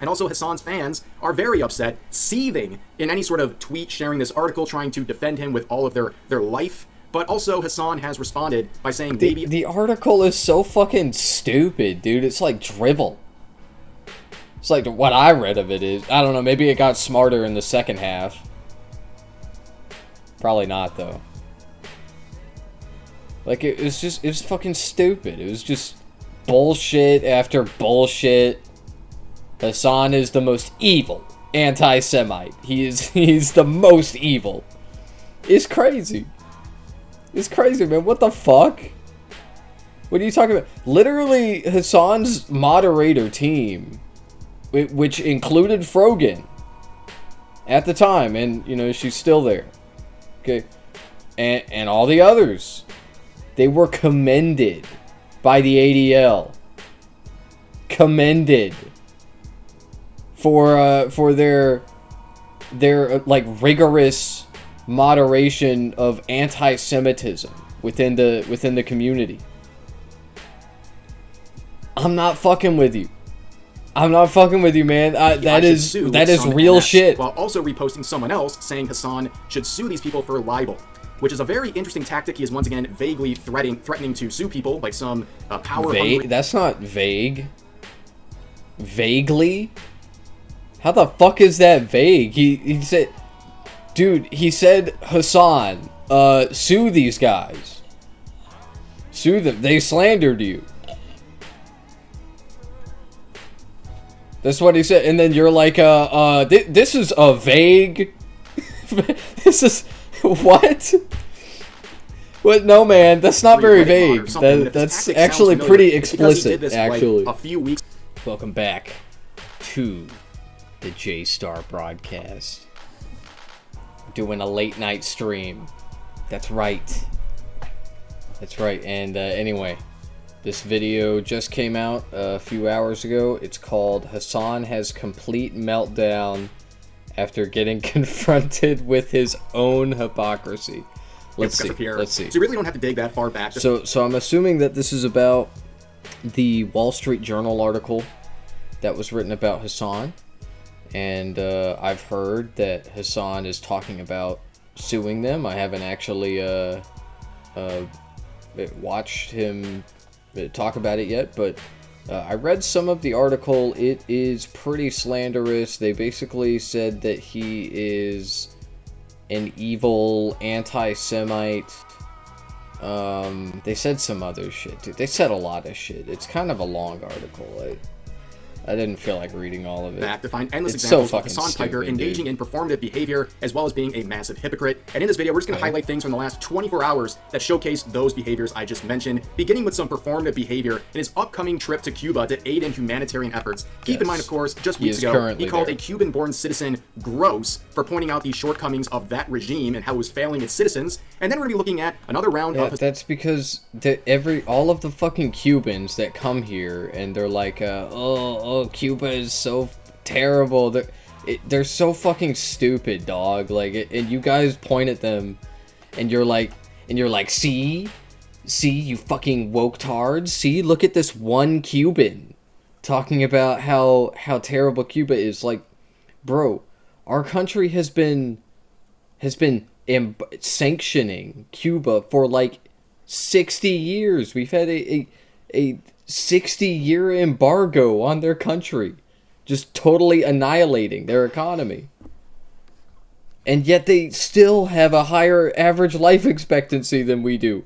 And also Hassan's fans are very upset, seething in any sort of tweet sharing this article, trying to defend him with all of their life. But also Hassan has responded by saying, baby... The article is so fucking stupid, dude. It's like drivel. It's like what I read of it is... I don't know, maybe it got smarter in the second half. Probably not, though. Like, it was fucking stupid. It was just bullshit after bullshit. Hassan is the most evil anti-Semite. He's the most evil. It's crazy. It's crazy, man. What the fuck? What are you talking about? Literally, Hassan's moderator team, which included Frogan at the time, and, you know, she's still there. Okay? And all the others, they were commended by the ADL. Commended for their like rigorous moderation of anti-Semitism within the community. I'm not fucking with you. I'm not fucking with you, man. That is real shit. While also reposting someone else saying Hassan should sue these people for libel, which is a very interesting tactic. He is once again vaguely threatening to sue people like some power. That's not vague. Vaguely? How the fuck is that vague? He said, dude, he said, Hassan, sue these guys. Sue them. They slandered you. That's what he said. And then you're like, this is a vague... this is... What? What? No, man, that's not very vague. That's actually pretty explicit, actually. Like a few weeks. Welcome back to the J-Star broadcast. Doing a late night stream. That's right. That's right. And anyway, this video just came out a few hours ago. It's called Hassan Has Complete Meltdown After Getting Confronted with His Own Hypocrisy. Let's see. So you really don't have to dig that far back. So I'm assuming that this is about the Wall Street Journal article that was written about Hassan. And I've heard that Hassan is talking about suing them. I haven't actually watched him talk about it yet, but I read some of the article. It is pretty slanderous. They basically said that he is an evil anti-Semite. They said some other shit. They said a lot of shit. It's kind of a long article. I didn't feel like reading all of it. Back to find endless examples of Hassan Piker engaging in performative behavior as well as being a massive hypocrite. And in this video, we're just going to highlight things from the last 24 hours that showcase those behaviors I just mentioned, beginning with some performative behavior in his upcoming trip to Cuba to aid in humanitarian efforts. Keep in mind, of course, just weeks ago, he called a Cuban-born citizen gross for pointing out the shortcomings of that regime and how it was failing its citizens. And then we're going to be looking at another round of... That's because all of the fucking Cubans that come here and they're like, oh, Cuba is so terrible. They're so fucking stupid, dog. Like, and you guys point at them, and you're like, see, you fucking woke tards. See, look at this one Cuban talking about how terrible Cuba is. Like, bro, our country has been sanctioning Cuba for like 60 years. We've had a 60-year embargo on their country, just totally annihilating their economy. And yet they still have a higher average life expectancy than we do.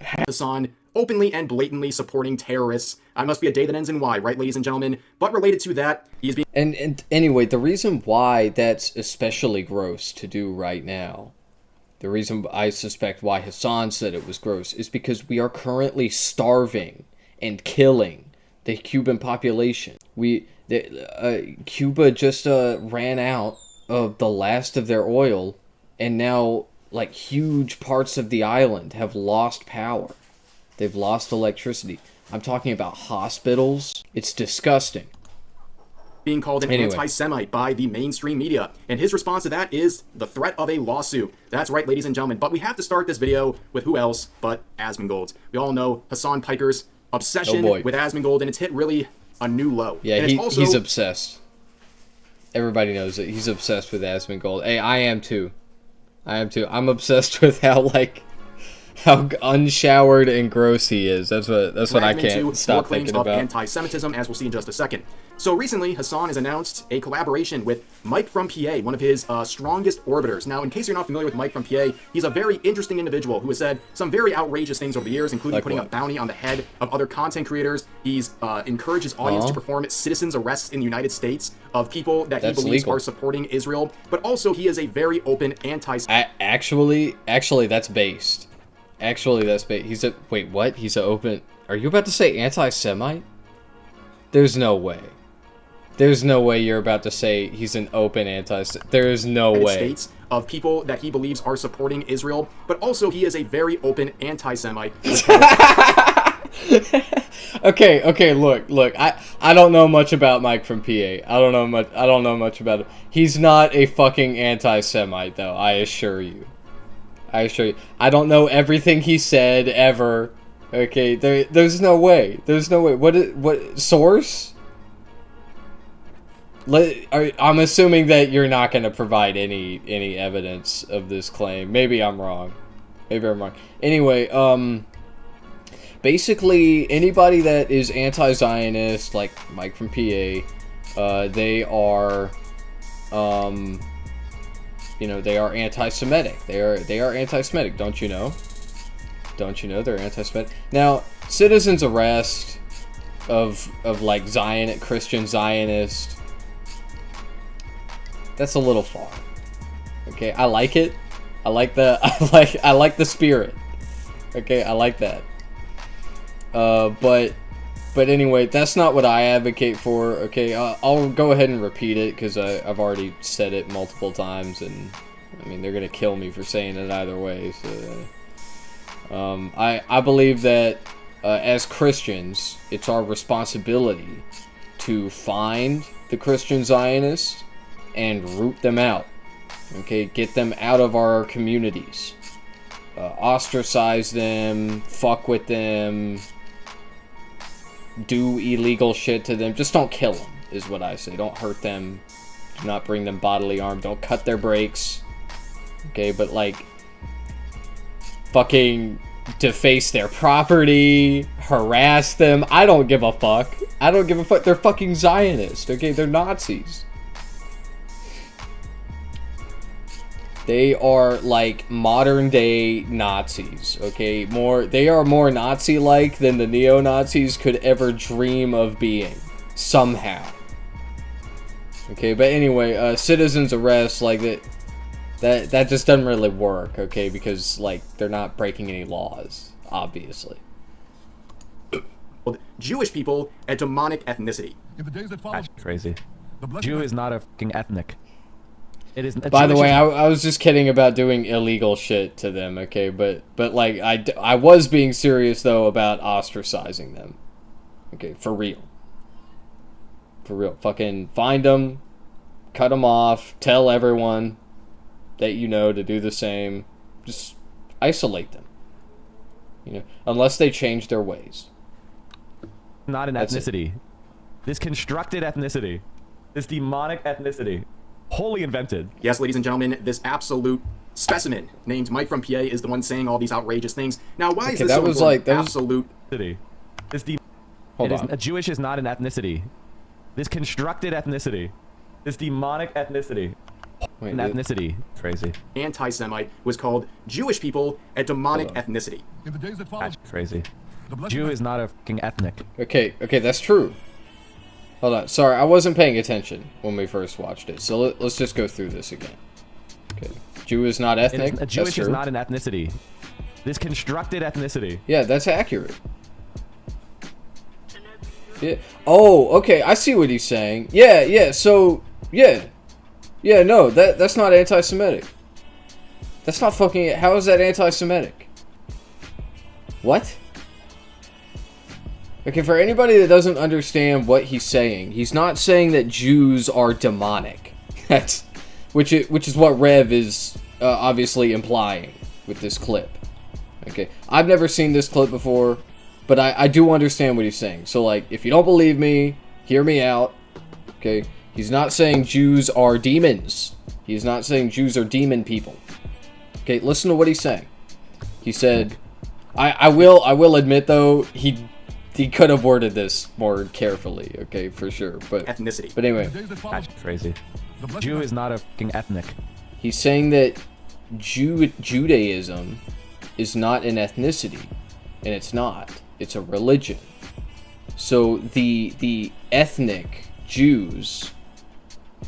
Hassan openly and blatantly supporting terrorists. Must be a day that ends in Y, right, ladies and gentlemen? But related to that, he's being... And anyway, the reason why that's especially gross to do right now, the reason I suspect why Hassan said it was gross, is because we are currently starving and killing the Cuban population. Cuba just ran out of the last of their oil, and now like huge parts of the island have lost power. They've lost electricity. I'm talking about hospitals. It's disgusting. Being called an anti-Semite by the mainstream media. And his response to that is the threat of a lawsuit. That's right, ladies and gentlemen. But we have to start this video with who else but Asmongold. We all know Hassan Piker's obsession with Asmongold, and it's hit really a new low. Yeah, and he's obsessed. Everybody knows it. He's obsessed with Asmongold. Hey, I am too. I'm obsessed with how unshowered and gross he is. That's what I can't stop thinking about. Anti-Semitism, as we'll see in just a second. So recently, Hassan has announced a collaboration with Mike from PA, one of his strongest orbiters. Now, in case you're not familiar with Mike from PA, he's a very interesting individual who has said some very outrageous things over the years, including putting a bounty on the head of other content creators. He's encouraged his audience to perform citizens' arrests in the United States of people that he believes are supporting Israel. But also, he is a very open Actually, that's based. He's a... Wait, what? He's a open... Are you about to say anti-Semite? There's no way. There's no way you're about to say he's an open anti-Semite. There is no way. States of people that he believes are supporting Israel, but also he is a very open anti-Semite. Okay, look. I don't know much about Mike from PA. I don't know much about him. He's not a fucking anti-Semite, though, I assure you. I don't know everything he said ever. Okay, there's no way. What source? I'm assuming that you're not going to provide any evidence of this claim. Maybe I'm wrong. Anyway, basically anybody that is anti-Zionist, like Mike from PA, they are, they are anti-Semitic. They are anti-Semitic. Don't you know they're anti-Semitic? Now, citizens' arrest of like Christian Zionist. That's a little far. Okay, I like it. I like the spirit. Okay, I like that. But anyway, that's not what I advocate for. Okay, I'll go ahead and repeat it because I've already said it multiple times, and I mean they're gonna kill me for saying it either way. So, I believe that as Christians, it's our responsibility to find the Christian Zionists and root them out. Okay, get them out of our communities. Ostracize them, fuck with them, do illegal shit to them. Just don't kill them, is what I say. Don't hurt them. Do not bring them bodily harm. Don't cut their brakes. Okay, but like, fucking deface their property, harass them. I don't give a fuck. They're fucking Zionists. Okay, they're Nazis. They are like modern day Nazis, okay? They are more Nazi-like than the neo-Nazis could ever dream of being, somehow. Okay, but anyway, citizens arrest, like that just doesn't really work, okay? Because like they're not breaking any laws, obviously. Jewish people a demonic ethnicity. That's crazy. Jew is not a fucking ethnic. It is. By the way, I was just kidding about doing illegal shit to them, okay? But like, I was being serious, though, about ostracizing them. Okay, for real. Fucking find them, cut them off, tell everyone that you know to do the same. Just isolate them. Unless they change their ways. Not an ethnicity. This constructed ethnicity. This demonic ethnicity. Wholly invented. Yes, ladies and gentlemen, this absolute specimen named Mike from PA is the one saying all these outrageous things. Now, why is this so important? Absolute ethnicity. Jewish is not an ethnicity. This constructed ethnicity. This demonic ethnicity. An ethnicity. Crazy. Anti-Semite was called Jewish people a demonic ethnicity. That's crazy. Jew is not a fucking ethnic. Okay, that's true. Hold on. Sorry, I wasn't paying attention when we first watched it. So let's just go through this again. Okay. Jew is not ethnic. Jewish is not an ethnicity. This constructed ethnicity. Yeah, that's accurate. Yeah. Oh, okay. I see what he's saying. Yeah. So, yeah. Yeah, no, that's not anti-Semitic. That's not fucking... How is that anti-Semitic? What? Okay, for anybody that doesn't understand what he's saying, he's not saying that Jews are demonic. Which is what Rev is obviously implying with this clip. Okay, I've never seen this clip before, but I do understand what he's saying. So, like, if you don't believe me, hear me out. Okay? He's not saying Jews are demons. He's not saying Jews are demon people. Okay, listen to what he's saying. He said, I will admit though, he could have worded this more carefully, okay, for sure. But ethnicity. But anyway. That's crazy. Jew is not a fucking ethnic. He's saying that Judaism is not an ethnicity, and it's not. It's a religion. So the ethnic Jews,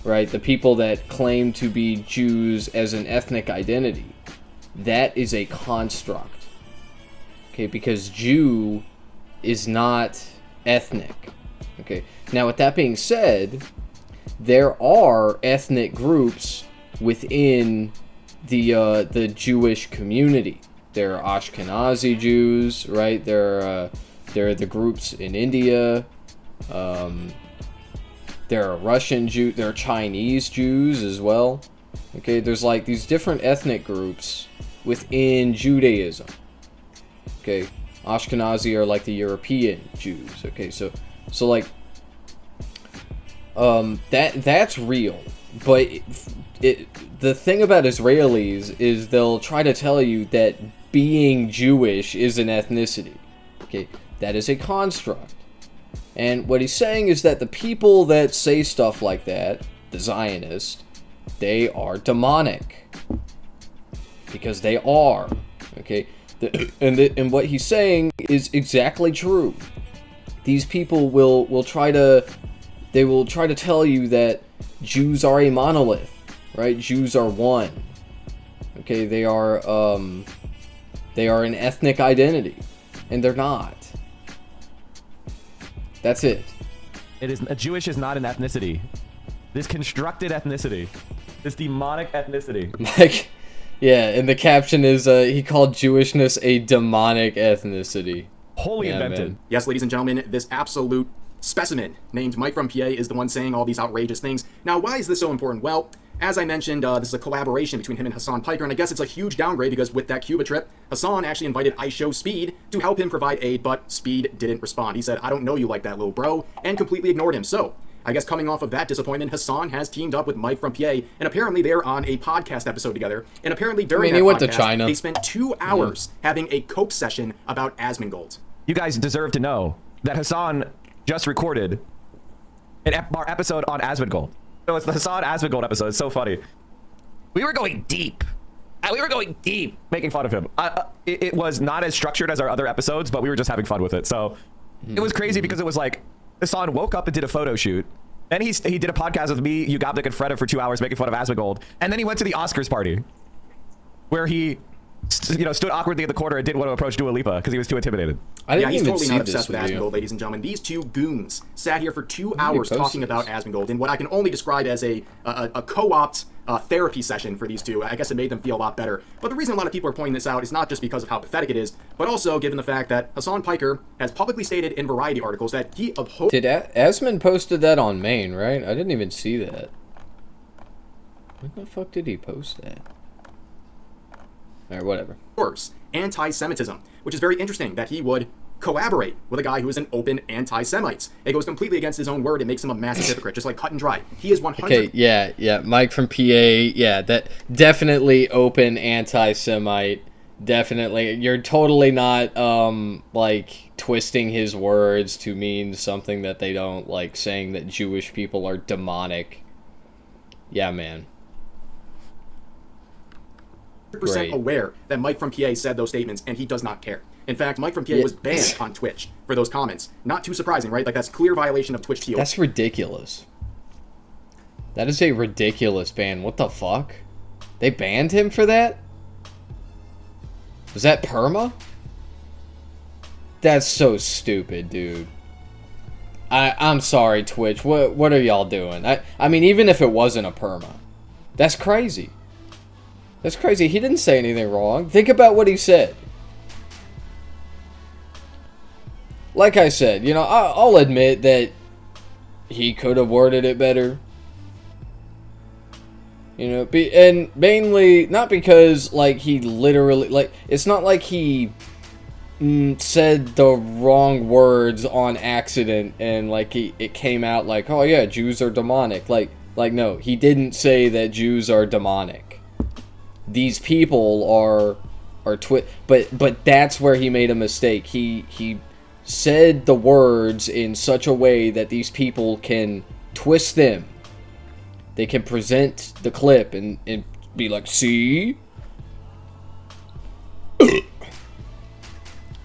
right, the people that claim to be Jews as an ethnic identity, that is a construct. Okay, because Jew is not ethnic. Okay. Now, with that being said, there are ethnic groups within the Jewish community. There are Ashkenazi Jews, right? There are the groups in India. There are Russian Jews. There are Chinese Jews as well. Okay, there's like these different ethnic groups within Judaism. Okay, Ashkenazi are like the European Jews. Okay, so like that's real, but the thing about Israelis is they'll try to tell you that being Jewish is an ethnicity. Okay, that is a construct. And what he's saying is that the people that say stuff like that, the Zionists, they are demonic. Because they are. Okay? And what he's saying is exactly true. These people will try to tell you that Jews are a monolith, right? Jews are one. Okay, they are an ethnic identity, and they're not. That's it. Jewish is not an ethnicity. This constructed ethnicity. This demonic ethnicity. Like, yeah, and the caption is he called Jewishness a demonic ethnicity. Wholly invented. Man. Yes, ladies and gentlemen, this absolute specimen named Mike from PA is the one saying all these outrageous things. Now, why is this so important? Well, as I mentioned, this is a collaboration between him and Hassan Piker, and I guess it's a huge downgrade because with that Cuba trip, Hassan actually invited iShowSpeed to help him provide aid, but Speed didn't respond. He said, "I don't know you like that, little bro," and completely ignored him. So, I guess coming off of that disappointment, Hassan has teamed up with Mike from PA, and apparently they're on a podcast episode together, and apparently during that he went podcast, to China. They spent 2 hours having a coke session about Asmongold. You guys deserve to know that Hassan just recorded our episode on Asmongold. So it's the Hassan Asmongold episode. It's so funny. We were going deep. We were going deep making fun of him. It was not as structured as our other episodes, but we were just having fun with it. So it was crazy because it was like Hassan woke up and did a photo shoot. Then he did a podcast with me, Ugabnik, and Freda for 2 hours making fun of Asmongold. And then he went to the Oscars party where he stood awkwardly at the corner and didn't want to approach Dua Lipa because he was too intimidated. Yeah, he's totally not obsessed with Asmongold, ladies and gentlemen. These two goons sat here for 2 hours talking about Asmongold in what I can only describe as a co-opt therapy session for these two. I guess it made them feel a lot better. But the reason a lot of people are pointing this out is not just because of how pathetic it is, but also given the fact that Hassan Piker has publicly stated in Variety articles that he opposes... Did Asmon posted that on Maine, right? I didn't even see that. When the fuck did he post that? Alright, whatever. Anti-Semitism, which is very interesting that he would collaborate with a guy who is an open anti-Semite. It goes completely against his own word. It makes him a massive hypocrite, just like cut and dry. He is 100... Okay, yeah. Mike from PA, yeah, that definitely open anti-Semite. Definitely. You're totally not, like, twisting his words to mean something that they don't, like, saying that Jewish people are demonic. Yeah, man. 100% aware that Mike from PA said those statements, and he does not care. In fact, Mike from PA was banned on Twitch for those comments. Not too surprising, right? Like, that's clear violation of Twitch TO. That's ridiculous. That is a ridiculous ban. What the fuck? They banned him for that? Was that perma? That's so stupid, dude. I'm sorry, Twitch. What are y'all doing? I mean, even if it wasn't a perma, that's crazy. That's crazy. He didn't say anything wrong. Think about what he said. Like I said, you know, I'll admit that he could have worded it better. You know, and mainly, not because, like, he literally, like, it's not like he said the wrong words on accident, and like it came out like, oh yeah, Jews are demonic. Like no, he didn't say that Jews are demonic. These people are but that's where he made a mistake. He said the words in such a way that these people can twist them. They can present the clip and be like, see?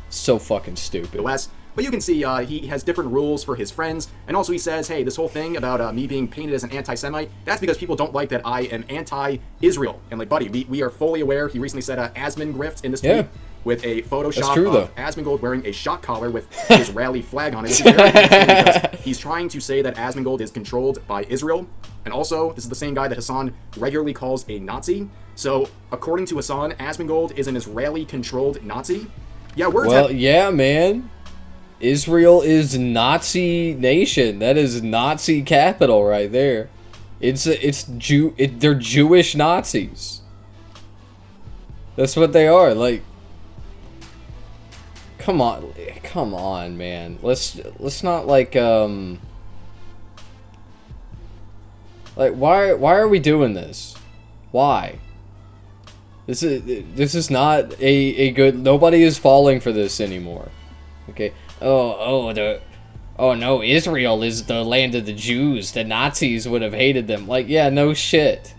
So fucking stupid. West. But you can see he has different rules for his friends, and also he says, hey, this whole thing about me being painted as an anti-Semite, that's because people don't like that I am anti-Israel. And like, buddy, we are fully aware. He recently said Asmongold in this tweet with a Photoshop of Asmongold wearing a shock collar with his rally flag on it. Because he's trying to say that Asmongold is controlled by Israel. And also, this is the same guy that Hassan regularly calls a Nazi. So, according to Hassan, Asmongold is an Israeli-controlled Nazi. Yeah, yeah, man. Israel is Nazi nation. That is Nazi capital right there. They're Jewish Nazis. That's what they are. Like, come on, man. Let's not like why are we doing this? Why? This is not a good. Nobody is falling for this anymore. Okay. Oh no, Israel is the land of the Jews. The Nazis would have hated them. Like, yeah, no shit.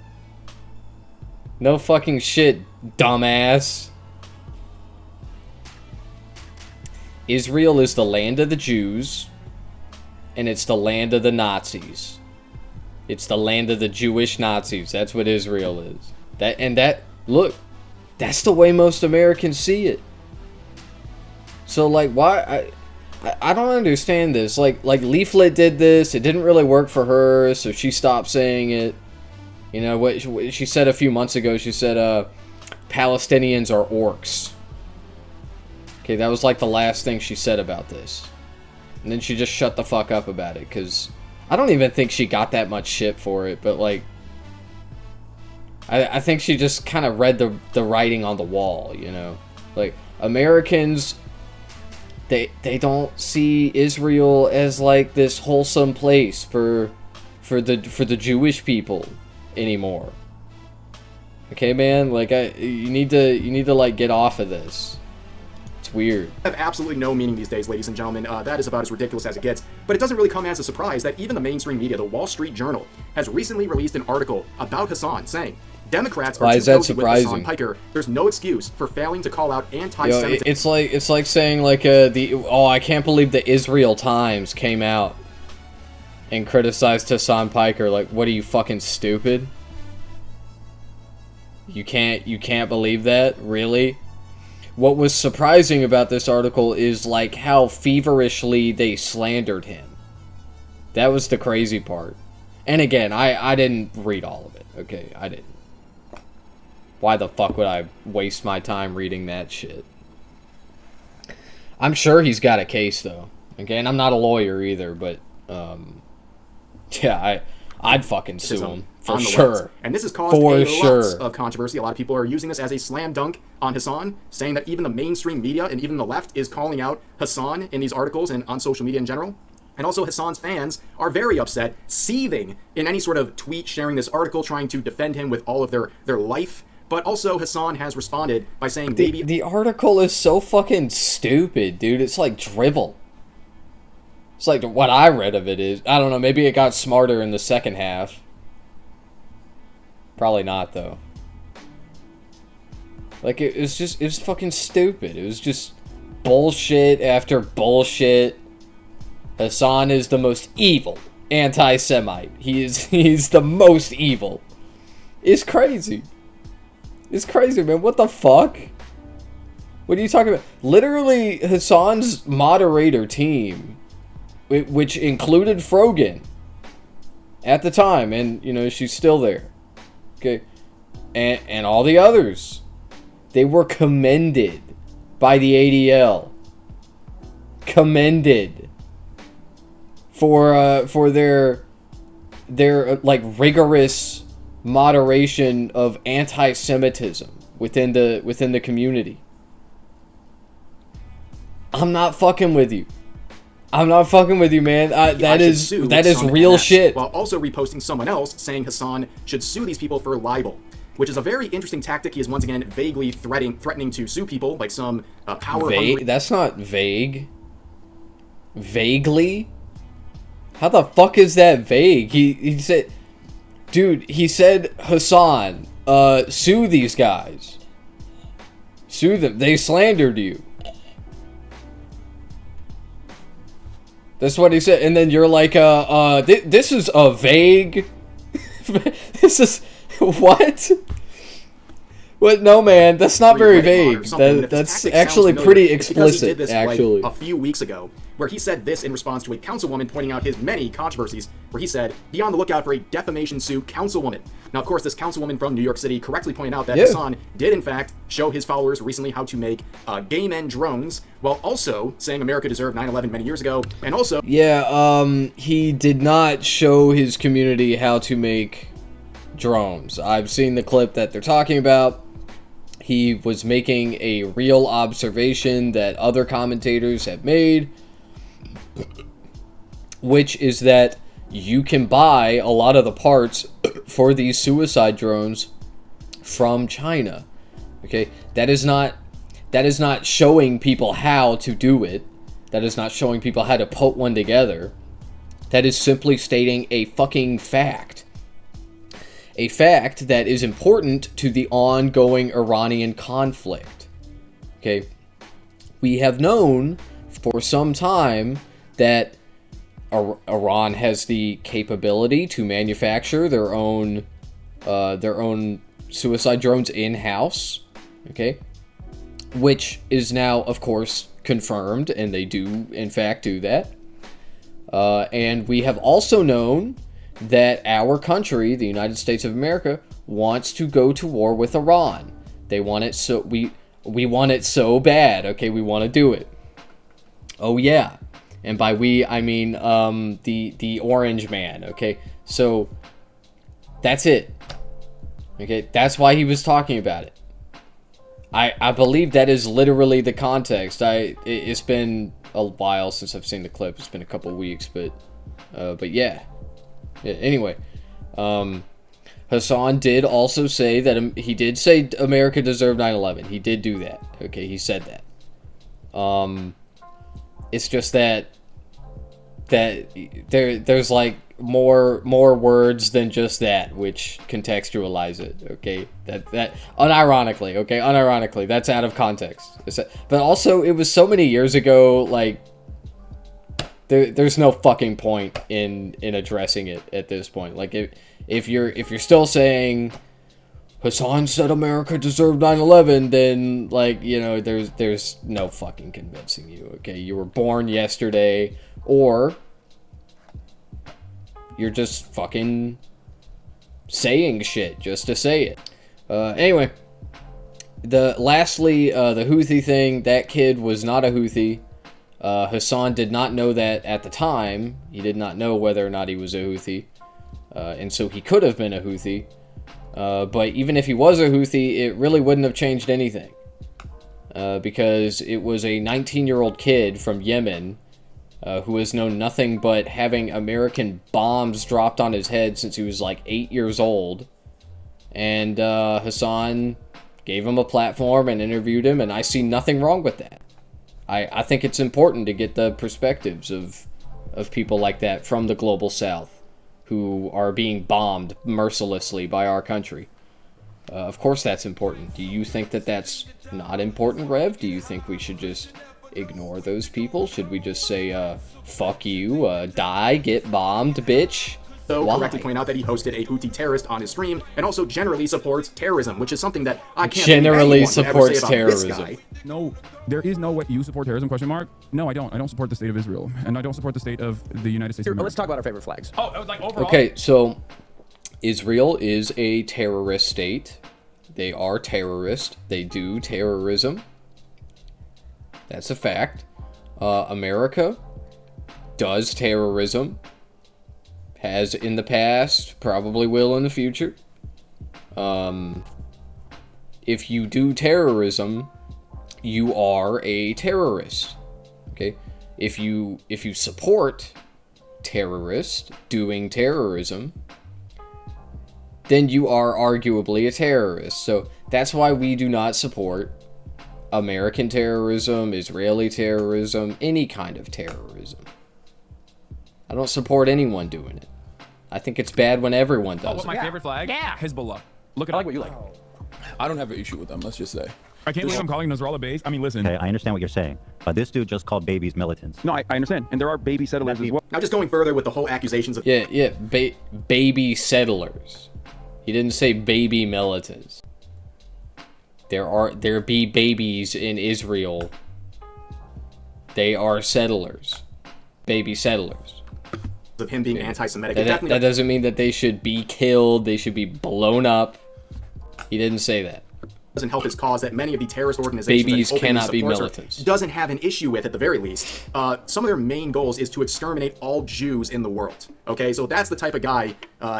No fucking shit, dumbass. Israel is the land of the Jews, and it's the land of the Nazis. It's the land of the Jewish Nazis. That's what Israel is. Look, that's the way most Americans see it. So, like, why... I don't understand this. Like Leaflet did this. It didn't really work for her, so she stopped saying it. You know, what she said a few months ago, she said, Palestinians are orcs. Okay, that was like the last thing she said about this. And then she just shut the fuck up about it, because I don't even think she got that much shit for it, but, like, I think she just kind of read the writing on the wall, you know? Like, Americans... They don't see Israel as like this wholesome place for the Jewish people anymore. Okay, man, like you need to like get off of this. It's weird. Have absolutely no meaning these days, ladies and gentlemen. That is about as ridiculous as it gets. But it doesn't really come as a surprise that even the mainstream media, the Wall Street Journal, has recently released an article about Hassan saying Democrats are too cozy with Hassan Piker. There's no excuse for failing to call out anti-Semitism. It's like saying like I can't believe the Israel Times came out and criticized Hassan Piker. Like, what are you, fucking stupid? You can't believe that? Really? What was surprising about this article is like how feverishly they slandered him. That was the crazy part. And again, I didn't read all of it. Okay, I didn't. Why the fuck would I waste my time reading that shit? I'm sure he's got a case, though. Okay, and I'm not a lawyer either, but, yeah, I'd fucking sue him. For sure. And this has caused lots of controversy. A lot of people are using this as a slam dunk on Hassan, saying that even the mainstream media and even the left is calling out Hassan in these articles and on social media in general. And also Hassan's fans are very upset, seething in any sort of tweet sharing this article, trying to defend him with all of their life. But also Hassan has responded by saying, the article is so fucking stupid, dude. It's like drivel. It's like what I read of it is, I don't know, maybe it got smarter in the second half. Probably not, though. Like, it was fucking stupid. It was just bullshit after bullshit. Hassan is the most evil anti-Semite. He's the most evil. It's crazy. It's crazy, man. What the fuck? What are you talking about? Literally, Hassan's moderator team, which included Frogan at the time, and, you know, she's still there. Okay? And all the others, they were commended by the ADL. Commended for their like rigorous moderation of anti-Semitism within the community. I'm not fucking with you. I'm not fucking with you, man. That is some real MS, shit. While also reposting someone else saying Hassan should sue these people for libel, which is a very interesting tactic. He is once again vaguely threatening to sue people like some power. That's not vague. Vaguely? How the fuck is that vague? He said, dude, he said, Hassan, sue these guys. Sue them. They slandered you. That's what he said. And then you're like, this is a vague... this is... What? What? No, man, that's not very vague. That's actually pretty explicit, actually. Like a few weeks ago, where he said this in response to a councilwoman pointing out his many controversies, where he said, be on the lookout for a defamation suit councilwoman. Now, of course, this councilwoman from New York City correctly pointed out that Hassan did, in fact, show his followers recently how to make gay men drones, while also saying America deserved 9/11 many years ago, and also... Yeah, he did not show his community how to make drones. I've seen the clip that they're talking about. He was making a real observation that other commentators have made, which is that you can buy a lot of the parts for these suicide drones from China. Okay, that is not showing people how to do it. That is not showing people how to put one together. That is simply stating a fucking fact. A fact that is important to the ongoing Iranian conflict. Okay, we have known for some time that Iran has the capability to manufacture their own suicide drones in-house. Okay, which is now, of course, confirmed, and they do, in fact, do that. And we have also known that our country, the United States of America, wants to go to war with Iran. They want it so we want it so bad. Okay, we want to do it. Oh yeah, and by we I mean the orange man. Okay, so that's it. Okay, that's why he was talking about it. I believe that is literally the context. It's been a while since I've seen the clip. It's been a couple weeks, but yeah. Anyway, Hassan did also say that he did say America deserved 9/11. He did do that. Okay, he said that. It's just that there's like more words than just that which contextualize it. Okay, that unironically, that's out of context. But also, it was so many years ago. Like, there's no fucking point in addressing it at this point. Like, if you're still saying Hassan said America deserved 9/11, then, like, you know, there's no fucking convincing you. Okay, you were born yesterday, or you're just fucking saying shit just to say it. Anyway, lastly, the Houthi thing. That kid was not a Houthi. Hassan did not know that at the time. He did not know whether or not he was a Houthi. And so he could have been a Houthi. But even if he was a Houthi, it really wouldn't have changed anything. Because it was a 19-year-old kid from Yemen who has known nothing but having American bombs dropped on his head since he was like 8 years old. And Hassan gave him a platform and interviewed him, and I see nothing wrong with that. I think it's important to get the perspectives of people like that from the global south who are being bombed mercilessly by our country. Of course that's important. Do you think that that's not important, Rev? Do you think we should just ignore those people? Should we just say, fuck you, die, get bombed, bitch? So correctly point out that he hosted a Houthi terrorist on his stream, and also generally supports terrorism, which is something that I can't generally supports terrorism. No, there is no way you support terrorism, question mark. No, I don't. I don't support the state of Israel, and I don't support the state of the United States of America. Let's talk about our favorite flags. Oh, like overall. Okay, so Israel is a terrorist state. They are terrorist. They do terrorism. That's a fact. America does terrorism. Has in the past, probably will in the future. If you do terrorism, you are a terrorist. Okay? If you support terrorists doing terrorism, then you are arguably a terrorist. So that's why we do not support American terrorism, Israeli terrorism, any kind of terrorism. I don't support anyone doing it. I think it's bad when everyone does What's my favorite flag? Yeah. Hezbollah. Look at I like what you like. I don't have an issue with them, let's just say. I can't believe I'm calling Nasrallah base. I mean, listen. Okay, I understand what you're saying, but this dude just called babies militants. No, I understand. And there are baby settlers as well. Now, just going further with the whole accusations of Baby settlers. He didn't say baby militants. There be babies in Israel. They are settlers. Baby settlers. of him being anti-Semitic. That doesn't mean that they should be killed. They should be blown up. He didn't say that. Doesn't help his cause that many of the terrorist organizations babies that cannot be supports militants. Doesn't have an issue with at the very least. Some of their main goals is to exterminate all Jews in the world. Okay, so that's the type of guy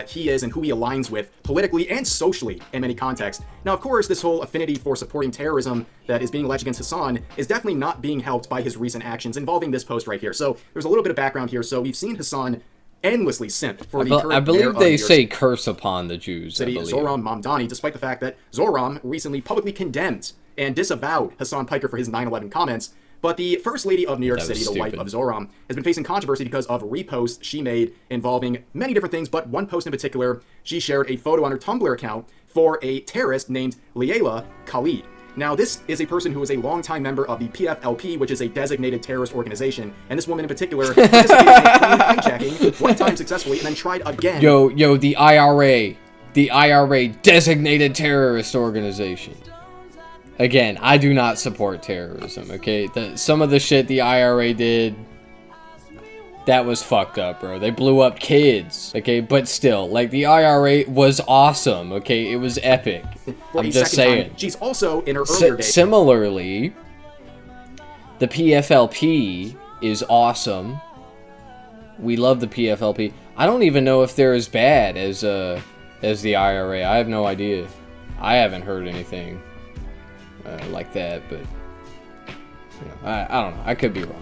he is and who he aligns with politically and socially in many contexts. Now, of course, this whole affinity for supporting terrorism that is being alleged against Hassan is definitely not being helped by his recent actions involving this post right here. So there's a little bit of background here. So we've seen Hassan endlessly simp for the current I believe mayor they of say curse upon the Jews. city, Zohran Mamdani, despite the fact that Zohran recently publicly condemned and disavowed Hassan Piker for his 9/11 comments. But the First Lady of New York City, the wife of Zohran, has been facing controversy because of reposts she made involving many different things, but one post in particular, she shared a photo on her Tumblr account for a terrorist named Leila Khalid. Now, this is a person who is a longtime member of the PFLP, which is a designated terrorist organization, and this woman in particular participated in a hijacking one time successfully and then tried again. Yo, the IRA, designated terrorist organization. Again, I do not support terrorism, okay? Some of the shit the IRA did, that was fucked up, bro. They blew up kids, okay? But still, like, the IRA was awesome, okay? It was epic. I'm just saying. She's also, in her earlier days... Similarly, the PFLP is awesome. We love the PFLP. I don't even know if they're as bad as the IRA. I have no idea. I haven't heard anything like that, but you know, I don't know. I could be wrong.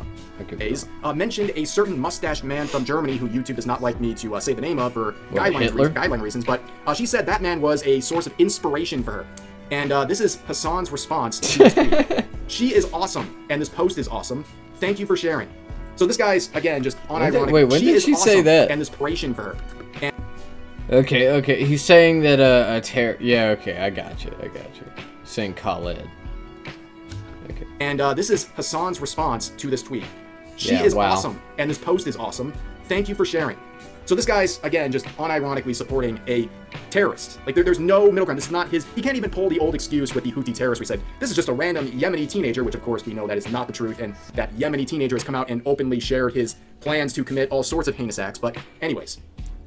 Mentioned a certain mustached man from Germany who YouTube does not like me to say the name of for guideline reasons, but she said that man was a source of inspiration for her. And this is Hassan's response to this tweet. She is awesome, and this post is awesome. Thank you for sharing. So this guy's, again, just unironic. Wait, when did she say that? And inspiration for her. And okay. He's saying that yeah, okay, I got you. Saying Khaled. Okay. And this is Hassan's response to this tweet. She is awesome, and this post is awesome. Thank you for sharing. So this guy's, again, just unironically supporting a terrorist. Like, there's no middle ground. This is not his... He can't even pull the old excuse with the Houthi terrorists. We said, this is just a random Yemeni teenager, which, of course, we know that is not the truth, and that Yemeni teenager has come out and openly shared his plans to commit all sorts of heinous acts. But anyways,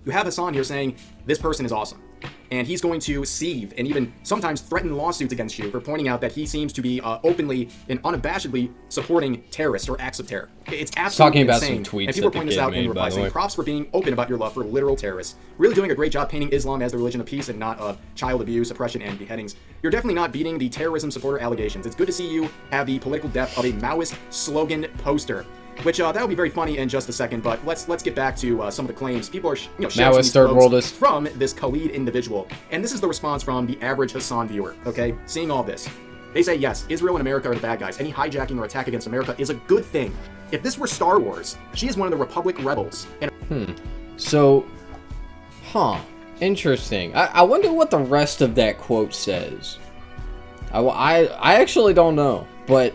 you have Hassan here saying, this person is awesome. And he's going to sieve and even sometimes threaten lawsuits against you for pointing out that he seems to be openly and unabashedly supporting terrorists or acts of terror. It's absolutely insane. Talking about some tweets and people are pointing this out in reply, saying props for being open about your love for literal terrorists. Really doing a great job painting Islam as the religion of peace and not of child abuse, oppression, and beheadings. You're definitely not beating the terrorism supporter allegations. It's good to see you have the political depth of a Maoist slogan poster. Which that'll be very funny in just a second, but let's get back to some of the claims. People are sharing Maoist third worldist from this Khalid individual, and this is the response from the average Hassan viewer. Okay, seeing all this, they say yes, Israel and America are the bad guys. Any hijacking or attack against America is a good thing. If this were Star Wars, she is one of the Republic rebels. And So, interesting. I wonder what the rest of that quote says. I actually don't know, but.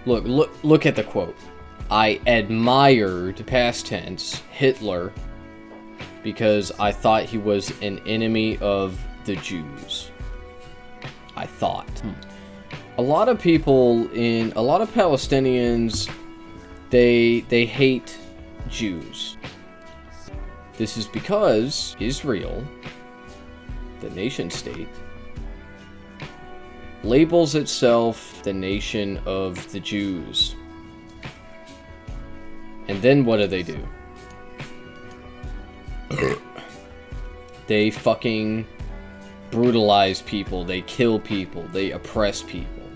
Look at the quote. I admired, past tense, Hitler because I thought he was an enemy of the Jews. I thought. A lot of Palestinians, they hate Jews. This is because Israel, the nation state, labels itself the nation of the Jews. And then what do? They fucking brutalize people, they kill people, they oppress people.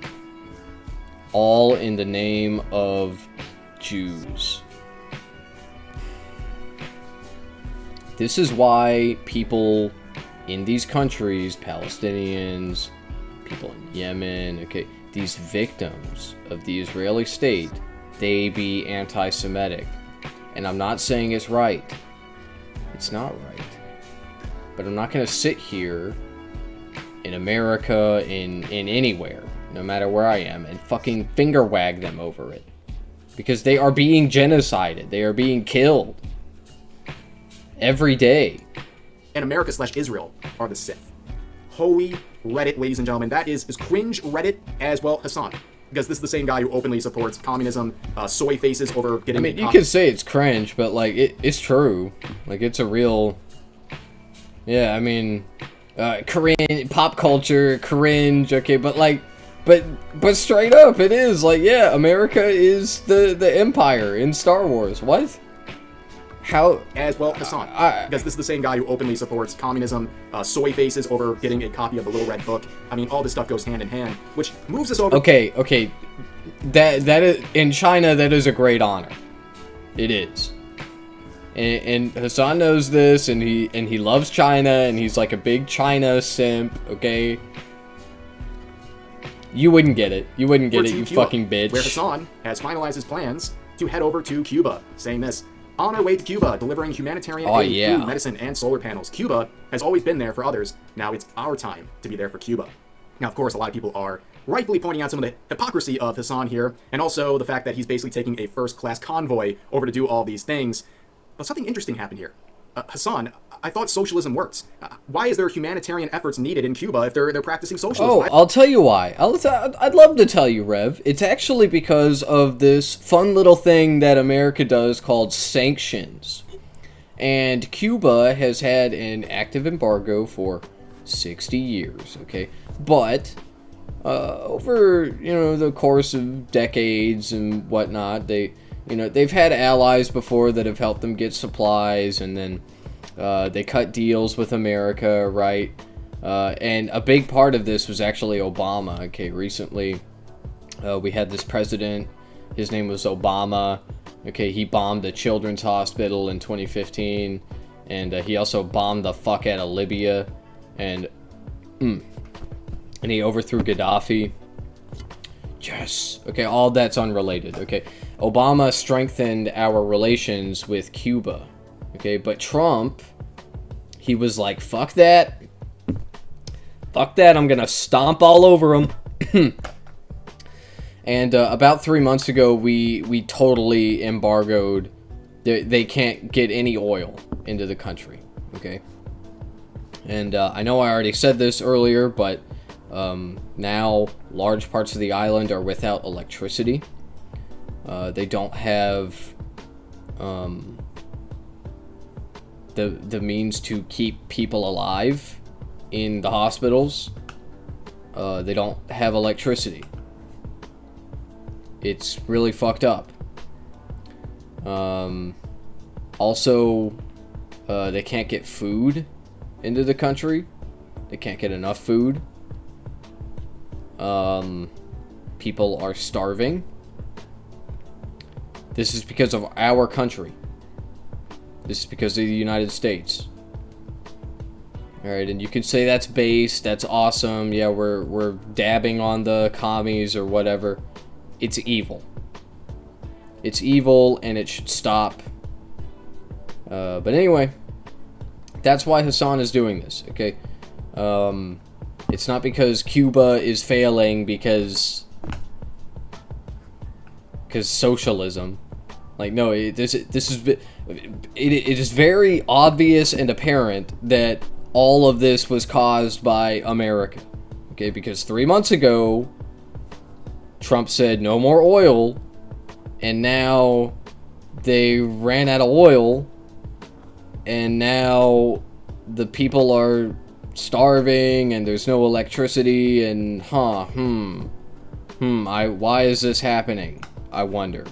all in the name of Jews. This is why people in these countries, Palestinians, people in Yemen, okay, these victims of the Israeli state, they be anti-Semitic. And I'm not saying it's right. It's not right. But I'm not going to sit here in America, in anywhere, no matter where I am, and fucking finger wag them over it. Because they are being genocided. They are being killed. Every day. And America/Israel are the Sith. Holy Reddit, ladies and gentlemen, that is cringe Reddit as well, Hassan. Because this is the same guy who openly supports communism, soy faces over getting... I mean, you could say it's cringe, but, like, it's true. Like, it's a real... Yeah, I mean... cringe, pop culture, cringe, okay, but, like... But straight up, it is. Like, yeah, America is the empire in Star Wars. What? How? As well, Hassan. Because this is the same guy who openly supports communism, soy faces over getting a copy of the Little Red Book. I mean, all this stuff goes hand in hand, which moves us over... Okay. That is... In China, that is a great honor. It is. And Hassan knows this, and he loves China, and he's like a big China simp, okay? You wouldn't get it. You wouldn't get it, you Cuba, fucking bitch. Where Hassan has finalized his plans to head over to Cuba, saying this: on our way to Cuba, delivering humanitarian aid, food, medicine, and solar panels. Cuba has always been there for others. Now it's our time to be there for Cuba. Now, of course, a lot of people are rightfully pointing out some of the hypocrisy of Hassan here, and also the fact that he's basically taking a first-class convoy over to do all these things. But something interesting happened here. Hassan, I thought socialism works. Why is there humanitarian efforts needed in Cuba if they're practicing socialism? Oh, I'll tell you why. I'd love to tell you, Rev. It's actually because of this fun little thing that America does called sanctions. And Cuba has had an active embargo for 60 years, okay? But over, the course of decades and whatnot, they've had allies before that have helped them get supplies, and then they cut deals with America, right? And a big part of this was actually Obama. Okay, recently we had this president. His name was Obama. Okay, he bombed a children's hospital in 2015, and he also bombed the fuck out of Libya, and he overthrew Gaddafi. Yes. Okay, all that's unrelated. Okay, Obama strengthened our relations with Cuba. Okay, but Trump, he was like, fuck that. Fuck that, I'm gonna stomp all over him. And about 3 months ago, we totally embargoed. They can't get any oil into the country. Okay? And I know I already said this earlier, but now large parts of the island are without electricity. They don't have the means to keep people alive in the hospitals. They don't have electricity. It's really fucked up. Also, they can't get food into the country. They can't get enough food. People are starving. This is because of our country. This is because of the United States. Alright, and you can say that's base, that's awesome, yeah, we're dabbing on the commies or whatever. It's evil. It's evil, and it should stop. But anyway, that's why Hassan is doing this, okay? It's not because Cuba is failing because socialism. Like, no, it is very obvious and apparent that all of this was caused by America. Okay, because 3 months ago, Trump said no more oil, and now they ran out of oil, and now the people are starving, and there's no electricity, and why is this happening? I wonder.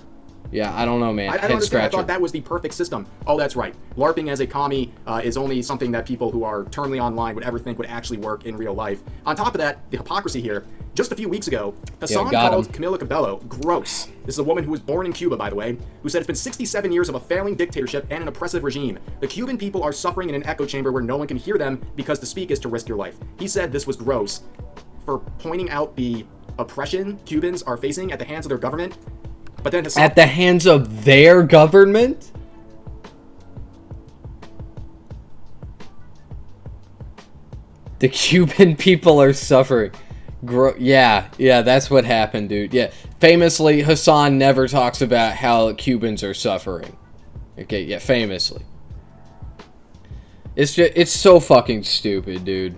Yeah, I don't know, man. I don't understand. I thought that was the perfect system. Oh, that's right. LARPing as a commie is only something that people who are terminally online would ever think would actually work in real life. On top of that, the hypocrisy here, Just a few weeks ago, Hassan got called him. Camila Cabello gross. This is a woman who was born in Cuba, by the way, who said it's been 67 years of a failing dictatorship and an oppressive regime. The Cuban people are suffering in an echo chamber where no one can hear them because to speak is to risk your life. He said this was gross for pointing out the oppression Cubans are facing at the hands of their government. But then Hassan... At the hands of their government? The Cuban people are suffering. Yeah, that's what happened, dude. Yeah, famously, Hassan never talks about how Cubans are suffering. Okay, yeah, famously. It's so fucking stupid, dude.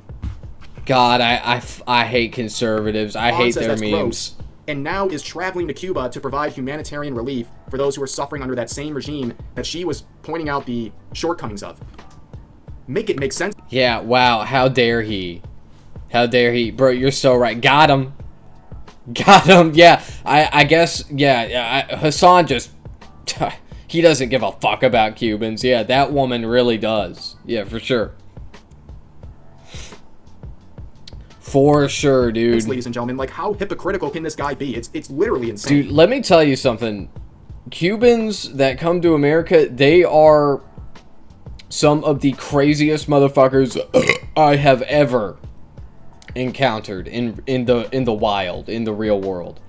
God, I hate conservatives. I hate their memes. Gross, and now is traveling to Cuba to provide humanitarian relief for those who are suffering under that same regime that she was pointing out the shortcomings of. Make it make sense. Yeah, wow, how dare he? How dare he? Bro, you're so right. Got him. Got him. Yeah, I guess, yeah, Hassan just, he doesn't give a fuck about Cubans. Yeah, that woman really does. Yeah, for sure. For sure, dude. Ladies and gentlemen, like, how hypocritical can this guy be? It's literally insane. Dude, let me tell you something. Cubans that come to America, they are some of the craziest motherfuckers I have ever encountered in the wild, in the real world.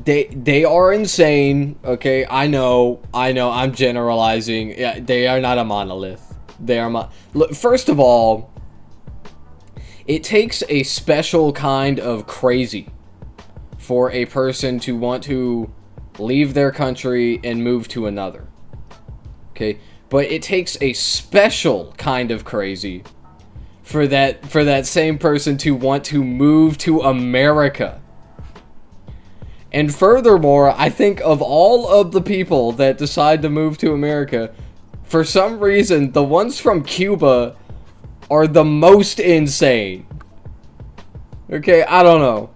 They are insane. Okay, I know. I'm generalizing. Yeah, they are not a monolith. They are Look, first of all, it takes a special kind of crazy for a person to want to leave their country and move to another. Okay, but it takes a special kind of crazy for that same person to want to move to America. And furthermore, I think of all of the people that decide to move to America, for some reason, the ones from Cuba are the most insane. Okay, I don't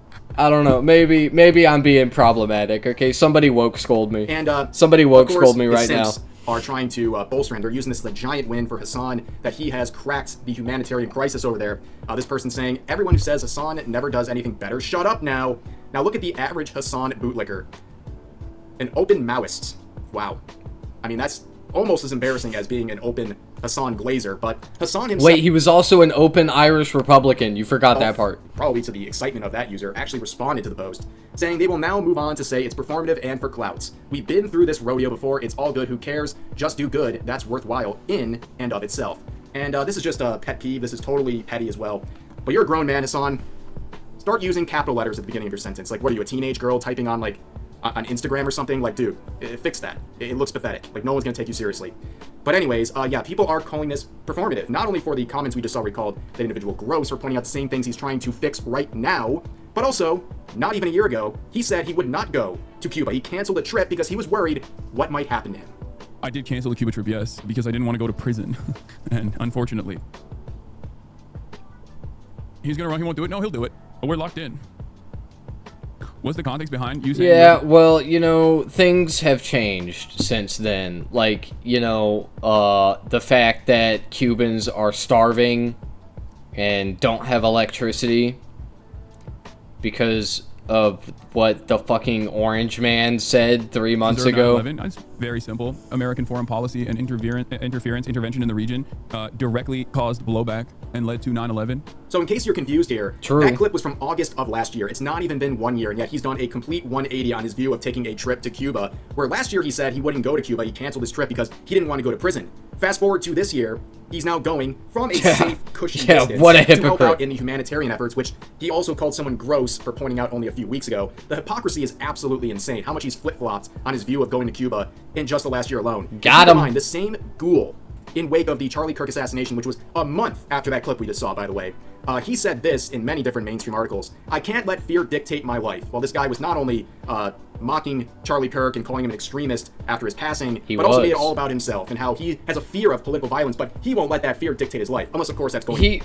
know. Maybe I'm being problematic. Okay, somebody woke scold me. And somebody woke scold me right now. Are trying to bolster him. They're using this as a giant win for Hassan, that he has cracked the humanitarian crisis over there. This person saying, everyone who says Hassan never does anything better, shut up now. Now look at the average Hassan bootlicker. An open Maoist. Wow. I mean, that's almost as embarrassing as being an open Hassan Glazer, but Hassan himself... Wait, he was also an open Irish Republican. You forgot that part. Probably to the excitement of that user, actually responded to the post, saying they will now move on to say it's performative and for clouts. We've been through this rodeo before, it's all good, who cares? Just do good, that's worthwhile in and of itself. And this is just a pet peeve, this is totally petty as well. But you're a grown man, Hassan. Start using capital letters at the beginning of your sentence. Like, what are you, a teenage girl typing on, like, on Instagram or something? Like, dude, fix that. It looks pathetic. Like, no one's gonna take you seriously. But anyways, yeah, people are calling this performative. Not only for the comments we just already called that individual gross for pointing out the same things he's trying to fix right now, but also, not even a year ago, he said he would not go to Cuba. He canceled a trip because he was worried what might happen to him. I did cancel the Cuba trip, yes, because I didn't want to go to prison. And unfortunately, he's gonna run, he won't do it. No, he'll do it. But we're locked in. What's the context behind you saying? Yeah, well, you know, things have changed since then. Like, you know, the fact that Cubans are starving and don't have electricity because of what the fucking orange man said 3 months ago. 9/11, it's very simple. American foreign policy and intervention in the region directly caused blowback and led to 9/11. So in case you're confused here, True. That clip was from August of last year. It's not even been 1 year, and yet he's done a complete 180 on his view of taking a trip to Cuba, where last year he said he wouldn't go to Cuba. He canceled his trip because he didn't want to go to prison. Fast forward to this year, he's now going from a safe, cushy distance what a to help hypocrite. out in the humanitarian efforts, which he also called someone gross for pointing out only a few weeks ago. The hypocrisy is absolutely insane, how much he's flip-flopped on his view of going to Cuba in just the last year alone. Got Keep in him. mind, the same ghoul in wake of the Charlie Kirk assassination, which was a month after that clip we just saw, by the way, he said this in many different mainstream articles: I can't let fear dictate my life. Well, this guy was not only mocking Charlie Kirk and calling him an extremist after his passing, but also made it all about himself and how he has a fear of political violence, but he won't let that fear dictate his life, unless, of course, that's going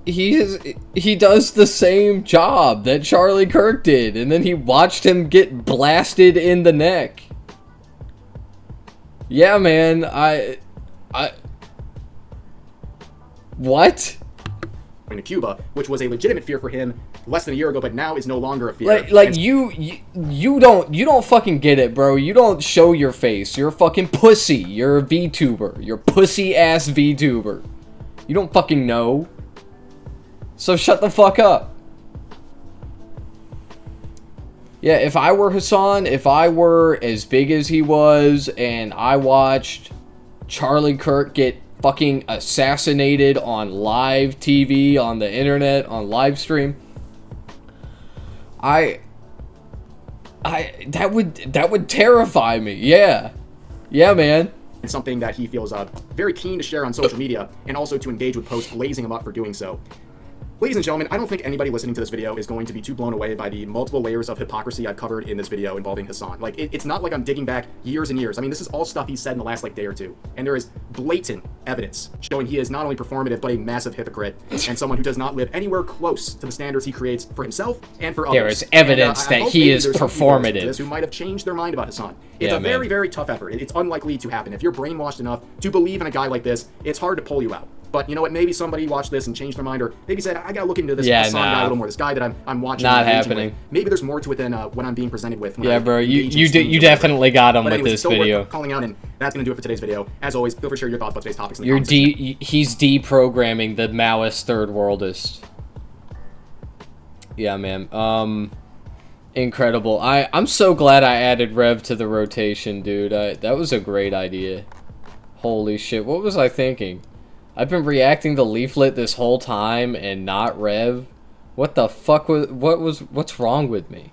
he does the same job that Charlie Kirk did, and then he watched him get blasted in the neck. Yeah, man, what? to Cuba, which was a legitimate fear for him less than a year ago, but now is no longer a fear. Like you don't fucking get it, bro. You don't show your face. You're a fucking pussy. You're a VTuber. You're pussy ass VTuber. You don't fucking know. So shut the fuck up. Yeah, if I were Hassan, if I were as big as he was, and I watched Charlie Kirk get fucking assassinated on live TV, on the internet, on live stream, that would terrify me. Yeah, man. It's something that he feels very keen to share on social media, and also to engage with posts blazing him up for doing so. Ladies and gentlemen, I don't think anybody listening to this video is going to be too blown away by the multiple layers of hypocrisy I've covered in this video involving Hassan. Like, it's not like I'm digging back years and years. I mean, this is all stuff he said in the last, day or two. And there is blatant evidence showing he is not only performative, but a massive hypocrite, and someone who does not live anywhere close to the standards he creates for himself and for others. There is evidence that he is performative. Who might have changed their mind about Hassan. It's a very, very tough effort. It's unlikely to happen. If you're brainwashed enough to believe in a guy like this, it's hard to pull you out. But you know what? Maybe somebody watched this and changed their mind, or maybe said, I gotta look into this Hassan guy a little more. This guy that I'm watching. Not happening. With. Maybe there's more to it than what I'm being presented with. Yeah, bro. You definitely got him with this video. Calling out, and that's gonna do it for today's video. As always, feel free to share your thoughts about today's topics in the comments. He's deprogramming the Maoist third worldist. Yeah, man. Incredible. I'm so glad I added Rev to the rotation, dude. That was a great idea. Holy shit. What was I thinking? I've been reacting to Leaflet this whole time and not Rev. What the fuck what's wrong with me?